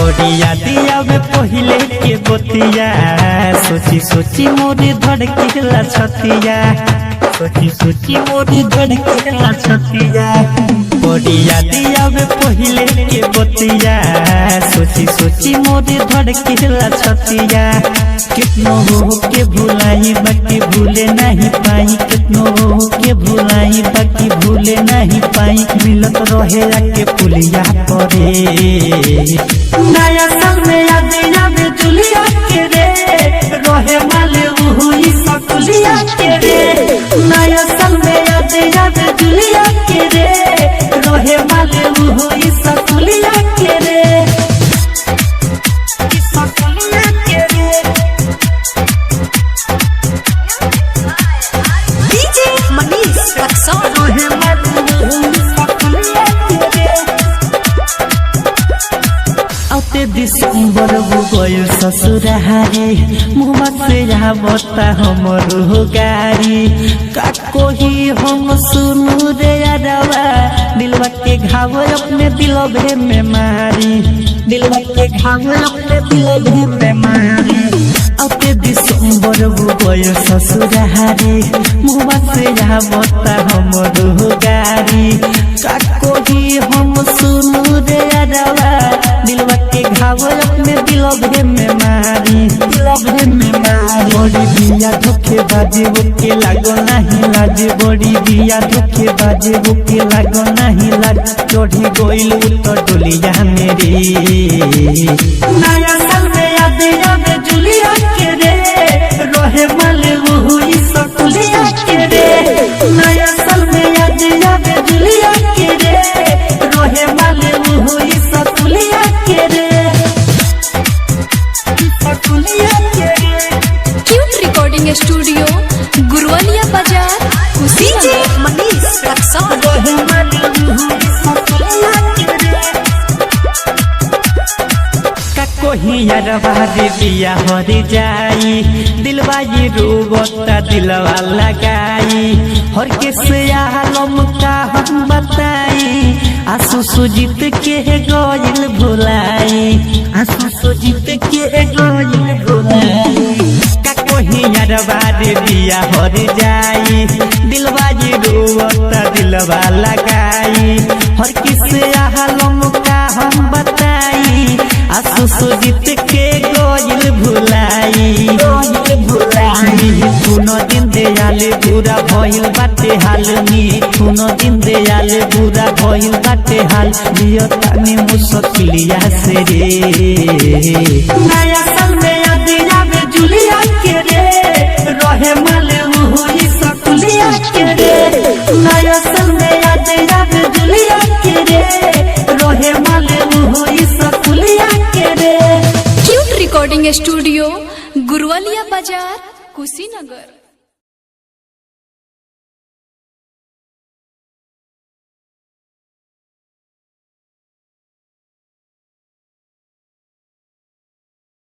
बड़िया दिया में पहिले के बतिया सोची सोची मोरी धड़केला छतिया सोची सोची मोरी धड़केला छतिया बड़िया दिया में पहिले के बतिया सोची सोची मोरी धड़केला छतिया कितनो हो के भुलाई बाकी भूले नहीं पाई कितनो हो के भुलाई बाकी भूले नहीं पाई मिलत रहे आके पुलिया परे नया साल में याद आवे जुलिया के रे रहे माले हुई सकुलिया के रे नया साल में याद आवे जुलिया के रे रहे माले हुई सकुलिया के रे सकुलिया के रे डीजे मनीष रक्सौल रहे माले हुई सकुलिया के रे आते दिसंबर वो गयो ससुरारे मुँह से बता हमरो गारी का कोही हम सुनू रे यारवा दिलवा के घाव अपने दिलवे में मारी दिलवा के घाव अपने दिलवे में मारी आते दिसंबर वो गयो ससुरारे मुँह से बता हमरो गारी का कोही हम सुनू रे यारवा दिलवा के घाव अपने दिलवे में मारी दिलवे में मारी बड़ी बिया धोखे बाजे वो के लागो नहीं लाज बड़ी बिया धोखे बाजे वो के लागो नहीं लाज चढ़ी गोइल तो डोलिया मेरे नया साल में याद आवे जुलिया के रे रहे माले हुई सकुलिया के रे नया साल में याद आवे जुलिया के रे रहे माले हुई सकुलिया के रे क्यूट रिकॉर्डिंग स्टूडियो गुरुवालिया बाजार डीजे मनीष रक्सौल यारे बिया हर जाई दिलवा ये रोबता दिलवा लगाई हर के से आलम का हम बताई आंसू सुजीत के गोइल भुलाई आंसू सुजीत के गोइल भुलाई का कोही यारवा रे बिया हर जाई दिलवा ये रोबता दिलवा लगाई हर किसे आलम का हम बताई आंसू सुजीत के गोइल भुलाई कुनो दिन दयाले बुरा भइल बाटे हाल में कुनो दिन दयाले बुरा भइल बाटे हाल दियो तानी मुश्किलिया से रे नया साल में याद आवे जुलिया के रे रहे माले हुई सकुलिया के रे नया साल में याद आवे जुलिया के रे रहे माले हुई सकुलिया के रे क्यूट रिकॉर्डिंग स्टूडियो गुरुवालिया बाजार कुशीनगर।